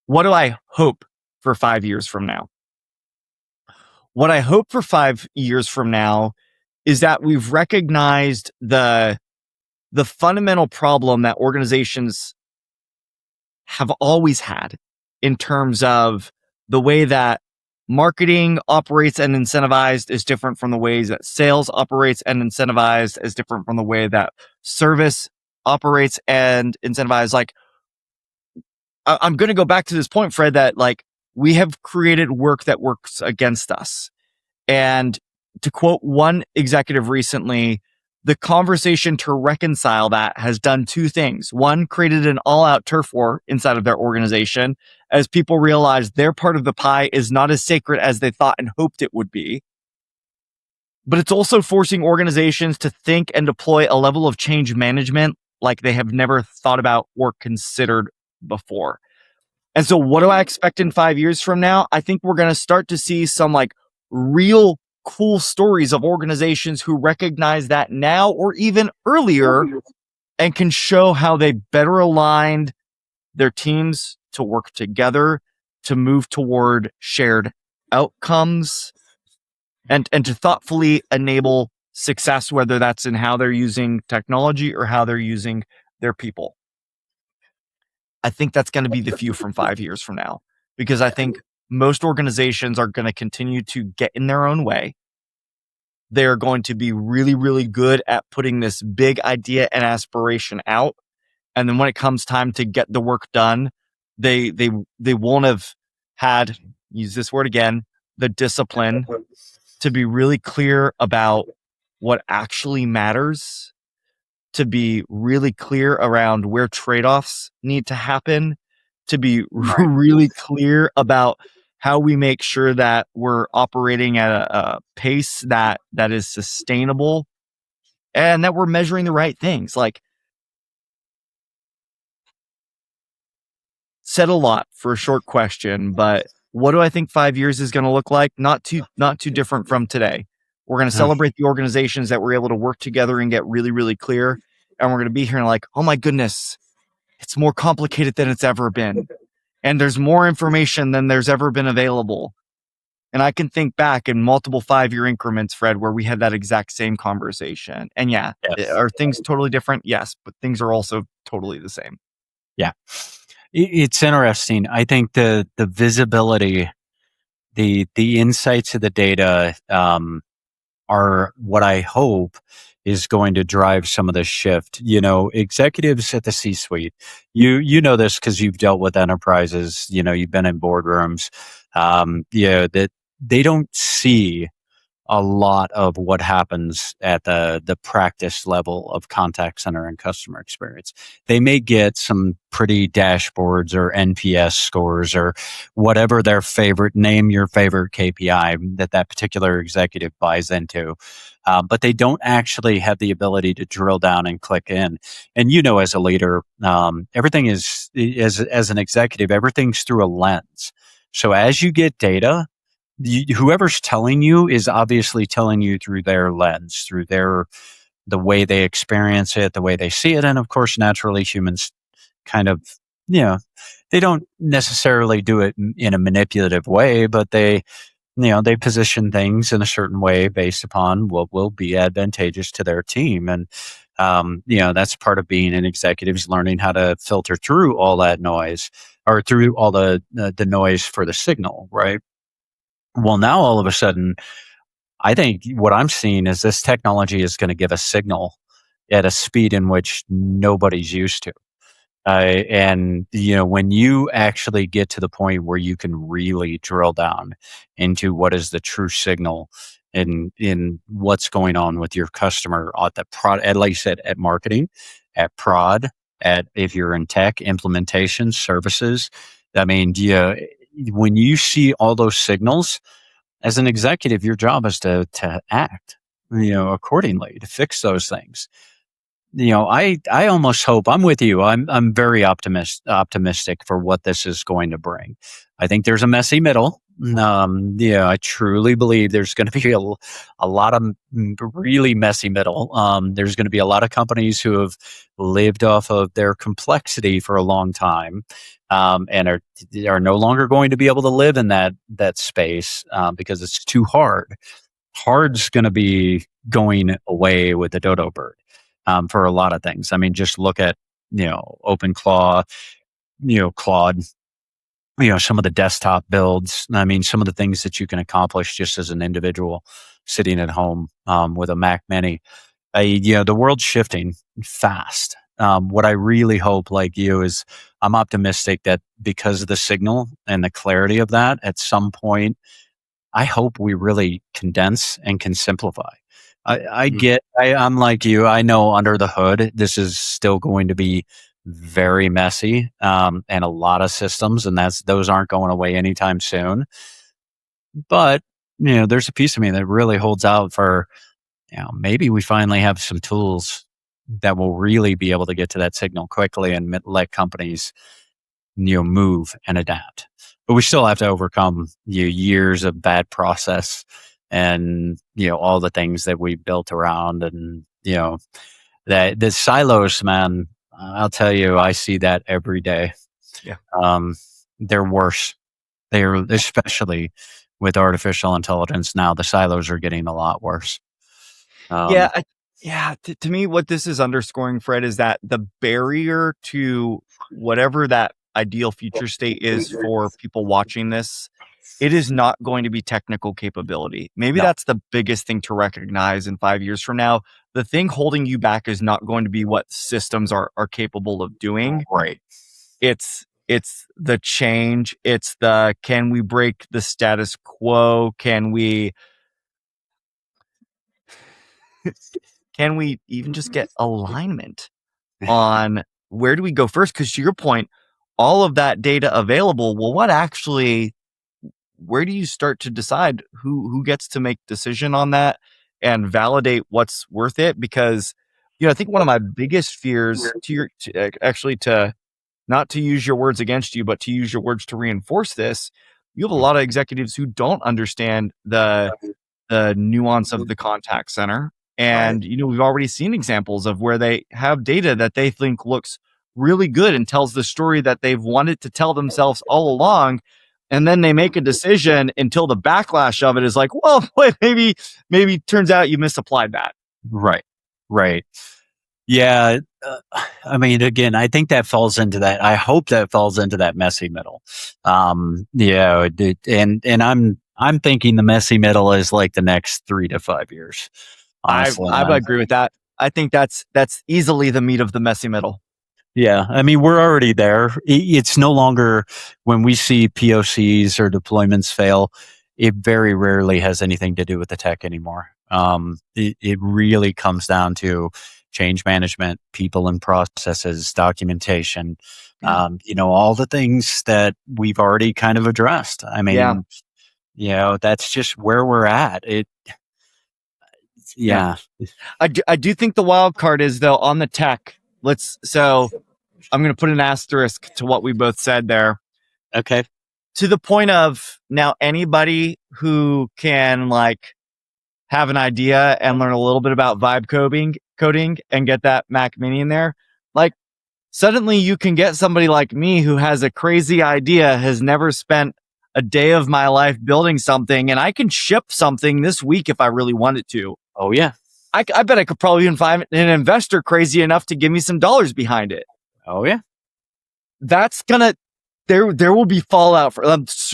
What do I hope for 5 years from now? What I hope for 5 years from now is that we've recognized the fundamental problem that organizations have always had in terms of the way that marketing operates and incentivized is different from the ways that sales operates and incentivized is different from the way that service operates and incentivized. I'm going to go back to this point, Fred, that we have created work that works against us. And to quote one executive recently, the conversation to reconcile that has done two things. One, created an all-out turf war inside of their organization as people realize their part of the pie is not as sacred as they thought and hoped it would be. But it's also forcing organizations to think and deploy a level of change management like they have never thought about or considered before. And so what do I expect in 5 years from now? I think we're going to start to see some real cool stories of organizations who recognize that now or even earlier and can show how they better aligned their teams to work together to move toward shared outcomes and to thoughtfully enable success, whether that's in how they're using technology or how they're using their people. I think that's going to be the view from 5 years from now, because I think most organizations are going to continue to get in their own way. They're going to be really, really good at putting this big idea and aspiration out. And then when it comes time to get the work done, they won't have had, use this word again, the discipline to be really clear about what actually matters, to be really clear around where trade-offs need to happen, to be really clear about how we make sure that we're operating at a pace that is sustainable and that we're measuring the right things. Like, said a lot for a short question, but what do I think 5 years is going to look like? Not too different from today. We're going to celebrate the organizations that were able to work together and get really, really clear. And we're going to be here and like, oh my goodness, it's more complicated than it's ever been. And there's more information than there's ever been available. And I can think back in multiple 5-year increments, Fred, where we had that exact same conversation. And yeah, are things totally different? Yes, but things are also totally the same. Yeah. It's interesting. I think the visibility, the insights of the data are what I hope is going to drive some of this shift. You know, executives at the C-suite, you know this because you've dealt with enterprises. You know, you've been in boardrooms. That they don't see a lot of what happens at the practice level of contact center and customer experience. They may get some pretty dashboards or NPS scores or whatever their favorite, name your favorite KPI that particular executive buys into. But they don't actually have the ability to drill down and click in. And you know, as a leader, everything is, as an executive, everything's through a lens. So as you get data, whoever's telling you is obviously telling you through their lens, through the way they experience it, the way they see it. And of course, naturally, humans kind of, they don't necessarily do it in a manipulative way, but they position things in a certain way based upon what will be advantageous to their team. And, that's part of being an executive, is learning how to filter through all that noise, or through all the noise for the signal, right? Well, now all of a sudden, I think what I'm seeing is this technology is going to give a signal at a speed in which nobody's used to. And when you actually get to the point where you can really drill down into what is the true signal in what's going on with your customer at the prod, at least at marketing, at prod, at, if you're in tech, implementation, services. I mean, when you see all those signals, as an executive, your job is to act, accordingly, to fix those things. I almost hope, I'm with you. I'm very optimistic for what this is going to bring. I think there's a messy middle. I truly believe there's going to be a lot of really messy middle. There's going to be a lot of companies who have lived off of their complexity for a long time, and are no longer going to be able to live in that space because it's too hard. Hard's going to be going away with the dodo bird. For a lot of things. I mean, just look at, OpenClaw, Claude, some of the desktop builds. I mean, some of the things that you can accomplish just as an individual sitting at home with a Mac Mini. The world's shifting fast. What I really hope, like you, is I'm optimistic that because of the signal and the clarity of that, at some point, I hope we really condense and can simplify. I'm like you. I know under the hood, this is still going to be very messy, and a lot of systems, and those aren't going away anytime soon. But, there's a piece of me that really holds out for, maybe we finally have some tools that will really be able to get to that signal quickly and let companies, move and adapt. But we still have to overcome years of bad process and, all the things that we built around, and, that the silos, man, I'll tell you, I see that every day. Yeah. They're worse. They're especially with artificial intelligence now, the silos are getting a lot worse. Yeah, to me, what this is underscoring, Fred, is that the barrier to whatever that ideal future state is for people watching this, it is not going to be technical capability. Maybe No, that's the biggest thing to recognize in 5 years from now. The thing holding you back is not going to be what systems are capable of doing. right, It's the change. It's the, can we break the status quo? Can we even just get alignment on where do we go first? Because to your point, all of that data available, well, where do you start to decide who gets to make decision on that and validate what's worth it? Because, I think one of my biggest fears to not to use your words against you, but to use your words to reinforce this, you have a lot of executives who don't understand the nuance of the contact center. right, And, we've already seen examples of where they have data that they think looks really good and tells the story that they've wanted to tell themselves all along. And then they make a decision until the backlash of it is like, well, wait, maybe turns out you misapplied that. right, right. Yeah, I mean, again, I think that falls into that. I hope that falls into that messy middle. And I'm thinking the messy middle is like the next 3 to 5 years. Honestly, I man. agree with that. I think that's easily the meat of the messy middle. Yeah, I mean, we're already there. It's no longer when we see POCs or deployments fail. It very rarely has anything to do with the tech anymore. It really comes down to change management, people and processes, documentation. Yeah. All the things that we've already kind of addressed. I Yeah. mean, that's just where we're at. Yeah. Yeah, I do think the wild card is though on the tech. So I'm going to put an asterisk to what we both said there, okay, to the point of now anybody who can like have an idea and learn a little bit about vibe coding and get that Mac Mini in there. Like suddenly you can get somebody like me who has a crazy idea, has never spent a day of my life building something, and I can ship something this week if I really wanted to. oh yeah, I bet I could probably even find an investor crazy enough to give me some dollars behind it. oh yeah. That's gonna there will be fallout for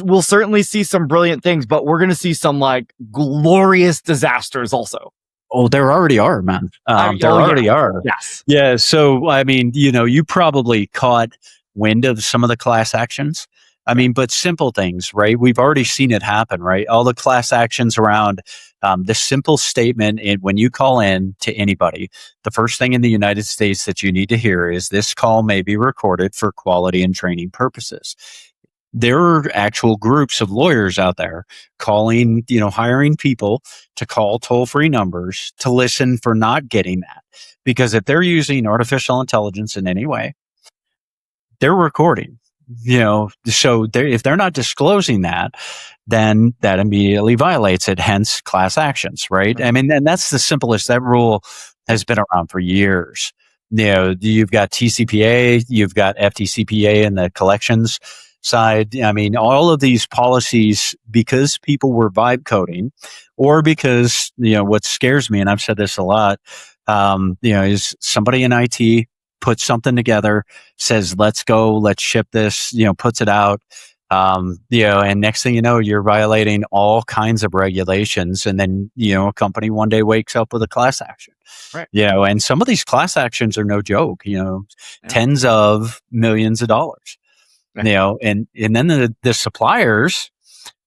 we'll certainly see some brilliant things, but we're gonna see some like glorious disasters also. Oh, there already are, man. There already are. Yes. Yeah. So, I mean, you probably caught wind of some of the class actions. I mean, but simple things, right? We've already seen it happen, right? All the class actions around the simple statement when you call in to anybody, the first thing in the United States that you need to hear is this call may be recorded for quality and training purposes. There are actual groups of lawyers out there calling, hiring people to call toll-free numbers to listen for not getting that. Because if they're using artificial intelligence in any way, they're recording, so if they're not disclosing that, then that immediately violates it, hence class actions, right? I mean, and that's the simplest. That rule has been around for years. You've got TCPA, you've got FTCPA in the collections side. I mean, all of these policies, because people were vibe coding, or because, what scares me, and I've said this a lot, is somebody in IT puts something together, says, let's go, let's ship this, puts it out. And next thing you know, you're violating all kinds of regulations. And then, a company one day wakes up with a class action. Right. And some of these class actions are no joke, Yeah. tens of millions of dollars. Yeah. And then the suppliers,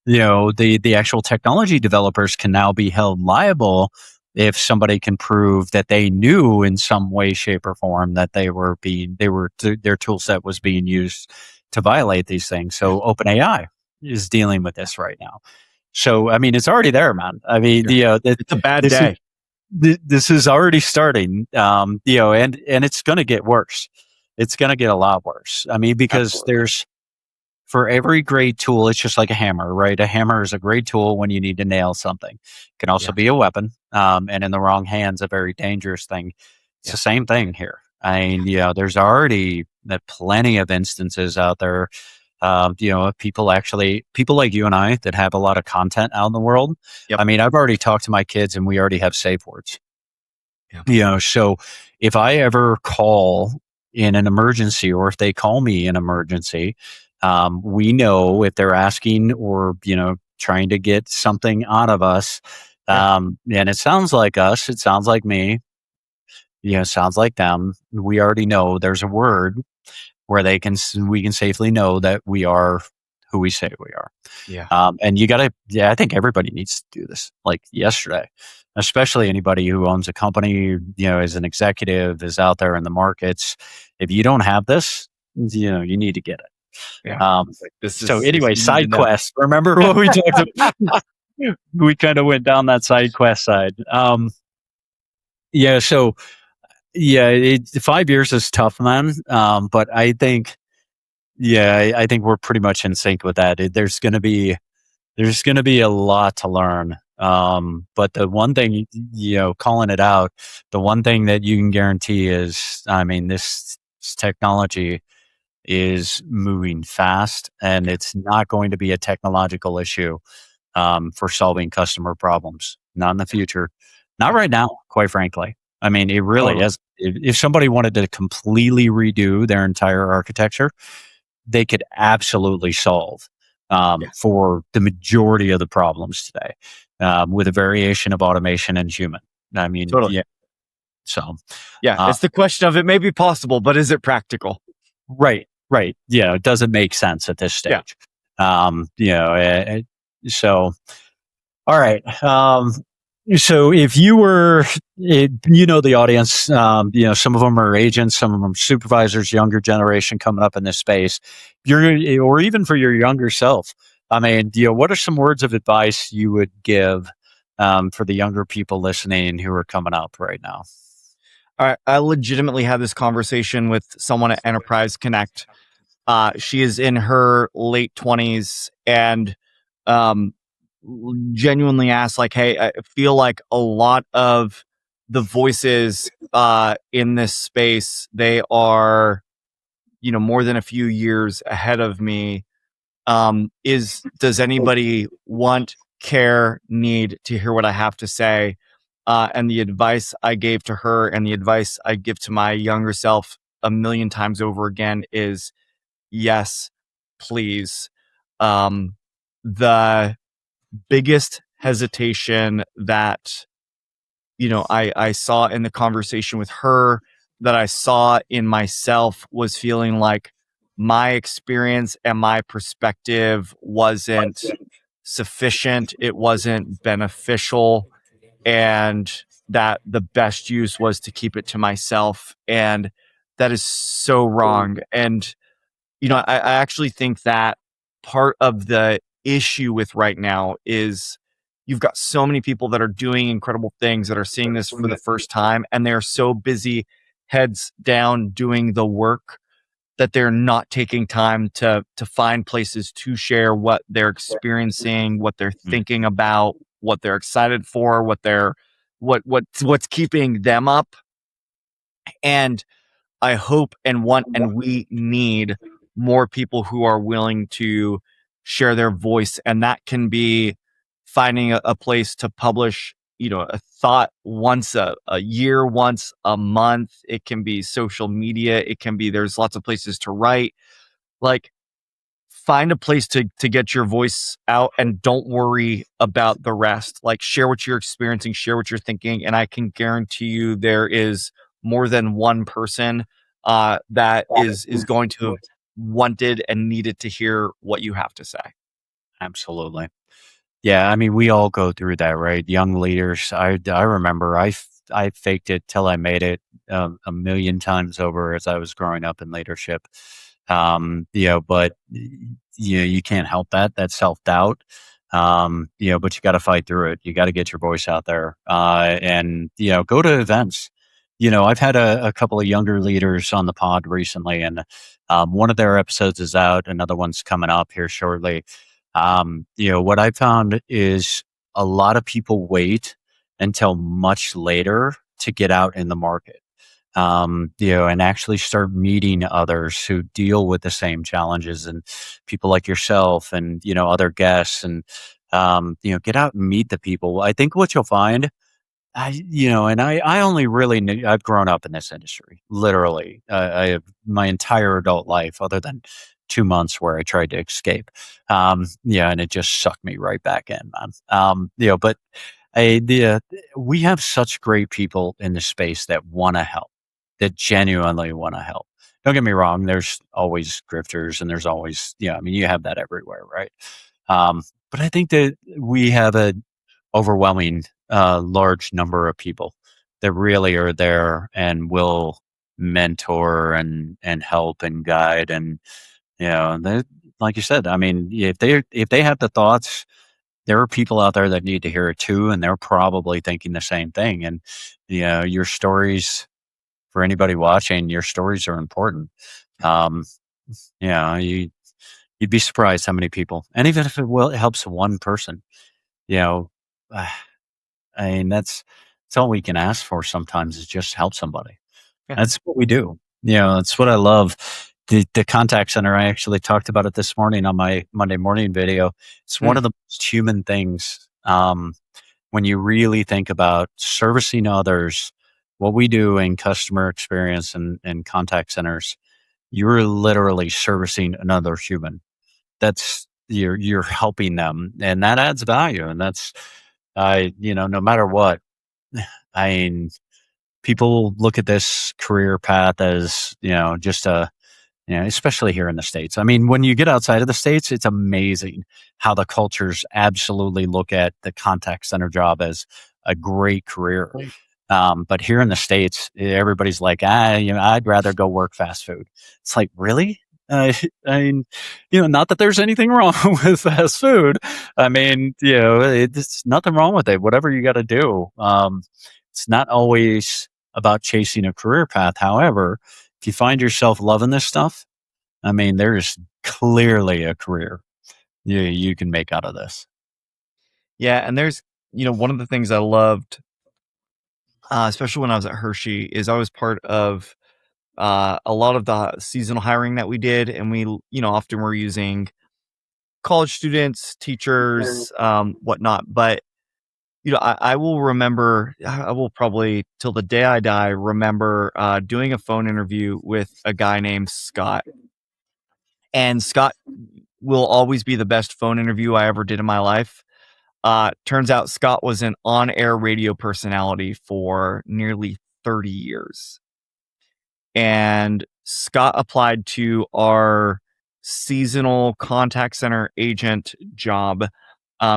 the actual technology developers can now be held liable if somebody can prove that they knew in some way, shape, or form that their tool set was being used to violate these things. So OpenAI is dealing with this right now. So, I mean, it's already there, man. I mean, It's a bad day. This is already starting, and it's going to get worse. It's going to get a lot worse. I mean, because for every great tool, it's just like a hammer, right? A hammer is a great tool when you need to nail something. It can also be a weapon, and in the wrong hands, a very dangerous thing. It's the same thing here. I mean, there's already plenty of instances out there People like you and I that have a lot of content out in the world. Yep. I mean, I've already talked to my kids and we already have safe words. Yeah. So if I ever call in an emergency or if they call me in emergency, we know if they're asking or, trying to get something out of us. And it sounds like us, it sounds like me, it sounds like them. We already know there's a word where we can safely know that we are who we say we are. Yeah. And I think everybody needs to do this like yesterday, especially anybody who owns a company, as an executive is out there in the markets. If you don't have this, you need to get it. Yeah. So anyway, side quest. Remember what we talked about? We kind of went down that side quest side. So 5 years is tough, man. But I think, I think we're pretty much in sync with that. There's going to be a lot to learn. But the one thing, calling it out, the one thing that you can guarantee is, I mean, this technology is moving fast and it's not going to be a technological issue, for solving customer problems. Not in the future. Not right now, quite frankly. I mean, it really is. If somebody wanted to completely redo their entire architecture, they could absolutely solve, for the majority of the problems today, with a variation of automation and human. I mean, Totally. So, it's the question of it may be possible, but is it practical? Right. It doesn't make sense at this stage. So, all right. So if you were, the audience, some of them are agents, some of them supervisors, younger generation coming up in this space, or even for your younger self. I mean, what are some words of advice you would give, for the younger people listening who are coming up right now? I legitimately had this conversation with someone at Enterprise Connect. She is in her late 20s and um, genuinely asked, like, hey, I feel like a lot of the voices in this space, they are, more than a few years ahead of me. Does anybody want, care, need to hear what I have to say? And the advice I gave to her and the advice I give to my younger self a million times over again is yes, please. The biggest hesitation that, I saw in the conversation with her, that I saw in myself, was feeling like my experience and my perspective wasn't sufficient. It wasn't beneficial, and that the best use was to keep it to myself. And that is so wrong. And, I actually think that part of the issue with right now is you've got so many people that are doing incredible things that are seeing this for the first time, and they're so busy heads down doing the work that they're not taking time to find places to share what they're experiencing, what they're thinking about, what they're excited for, what's keeping them up. And I hope and want and we need more people who are willing to share their voice, and that can be finding a place to publish, a thought once a year, once a month. It can be social media. It can be, there's lots of places to write. Like, find a place to get your voice out and don't worry about the rest. Like, share what you're experiencing, share what you're thinking, and I can guarantee you there is more than one person that is going to have wanted and needed to hear what you have to say. Absolutely. Yeah, I mean, we all go through that, right? Young leaders. I remember I faked it till I made it, a million times over as I was growing up in leadership. But you can't help that. That's self doubt. But you got to fight through it. You got to get your voice out there, and go to events. I've had a couple of younger leaders on the pod recently, and one of their episodes is out. Another one's coming up here shortly. What I found is a lot of people wait until much later to get out in the market. and actually start meeting others who deal with the same challenges, and people like yourself and, other guests, and, get out and meet the people. I think what you'll find, I only really knew, I've grown up in this industry, literally. I have my entire adult life, other than 2 months where I tried to escape. And it just sucked me right back in, man. But we have such great people in the space that want to help, that genuinely want to help. Don't get me wrong. There's always grifters, and there's always, you have that everywhere, right? But I think that we have a overwhelming large number of people that really are there and will mentor and help and guide, and they, like you said, I mean, if they have the thoughts, there are people out there that need to hear it too, and they're probably thinking the same thing. And your stories, for anybody watching, your stories are important. um you'd be surprised how many people, and even if it helps one person, you know I mean, that's all we can ask for sometimes, is just help somebody. Yeah. That's what we do. That's what I love. The contact center, I actually talked about it this morning on my Monday morning video. It's one of the most human things. When you really think about servicing others, what we do in customer experience and contact centers, you're literally servicing another human. That's you're helping them, and that adds value. And that's, no matter what, I mean, people look at this career path as, just especially here in the States. I mean, when you get outside of the States, it's amazing how the cultures absolutely look at the contact center job as a great career. But here in the States, everybody's like, I'd rather go work fast food. It's like, really? I mean, not that there's anything wrong with fast food. I mean, it's nothing wrong with it. Whatever you got to do. It's not always about chasing a career path. However, if you find yourself loving this stuff, I mean, there's clearly a career you can make out of this. Yeah, and there's, one of the things I loved, especially when I was at Hershey, is I was part of a lot of the seasonal hiring that we did, and we, often were using college students, teachers, whatnot. But I will remember, I will probably till the day I die remember doing a phone interview with a guy named Scott, and Scott will always be the best phone interview I ever did in my life. Turns out Scott was an on-air radio personality for nearly 30 years. And Scott applied to our seasonal contact center agent job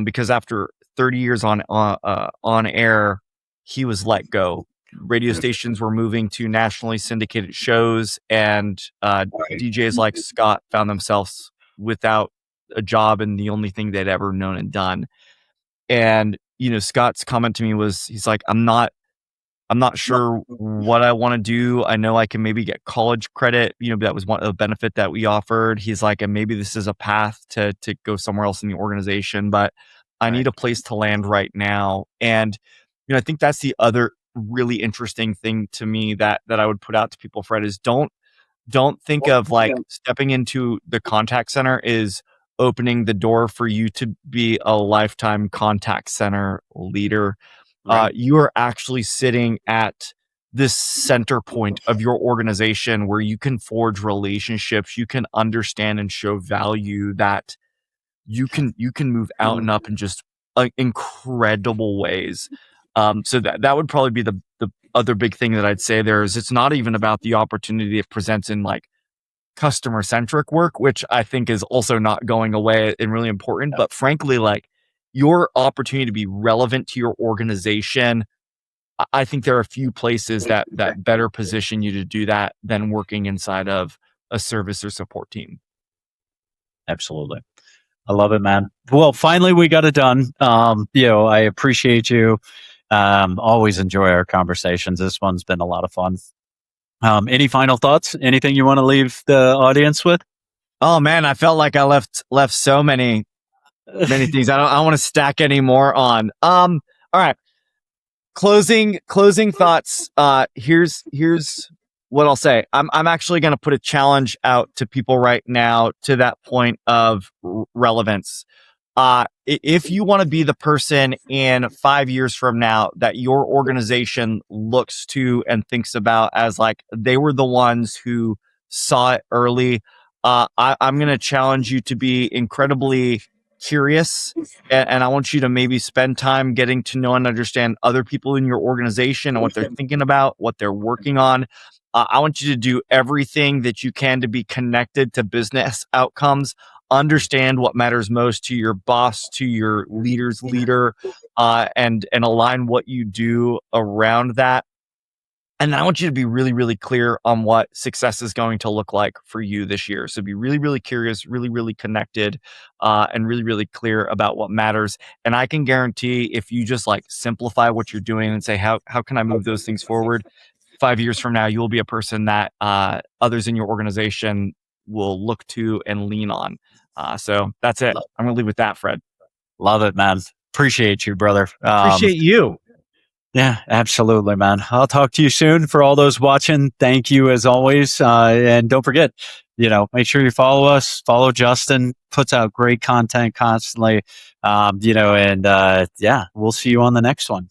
because after 30 years on air, he was let go. Radio stations were moving to nationally syndicated shows, and DJs like Scott found themselves without a job and the only thing they'd ever known and done. And Scott's comment to me was, he's like, I'm not sure what I want to do. I know I can maybe get college credit. That was one a benefit that we offered. He's like, and maybe this is a path to go somewhere else in the organization, but I need a place to land right now. And I think that's the other really interesting thing to me that I would put out to people, Fred, is don't think of like stepping into the contact center is opening the door for you to be a lifetime contact center leader. You are actually sitting at this center point of your organization where you can forge relationships, you can understand and show value, that you can move out and up in just incredible ways. So that would probably be the other big thing that I'd say there is, it's not even about the opportunity it presents in like customer centric work, which I think is also not going away and really important. But frankly, like your opportunity to be relevant to your organization, I think there are a few places that better position you to do that than working inside of a service or support team. Absolutely. I love it, man. Well, finally we got it done. I appreciate you. Always enjoy our conversations. This one's been a lot of fun. Any final thoughts? Anything you want to leave the audience with? Oh man, I felt like I left so many things. I don't want to stack any more on. All right. closing thoughts. Here's what I'll say. I'm actually going to put a challenge out to people right now to that point of relevance. If you want to be the person in 5 years from now that your organization looks to and thinks about as like they were the ones who saw it early, I'm going to challenge you to be incredibly curious, and I want you to maybe spend time getting to know and understand other people in your organization and what they're thinking about, what they're working on. I want you to do everything that you can to be connected to business outcomes. Understand what matters most to your boss, to your leader's leader, and align what you do around that. And then I want you to be really, really clear on what success is going to look like for you this year. So be really, really curious, really, really connected, and really, really clear about what matters. And I can guarantee if you just like simplify what you're doing and say, how can I move those things forward? 5 years from now, you will be a person that others in your organization will look to and lean on. So that's it. I'm going to leave with that, Fred. Love it, man. Appreciate you, brother. Appreciate you. Yeah, absolutely, man. I'll talk to you soon. For all those watching, thank you as always. And don't forget, make sure you follow us, follow Justin, puts out great content constantly. And we'll see you on the next one.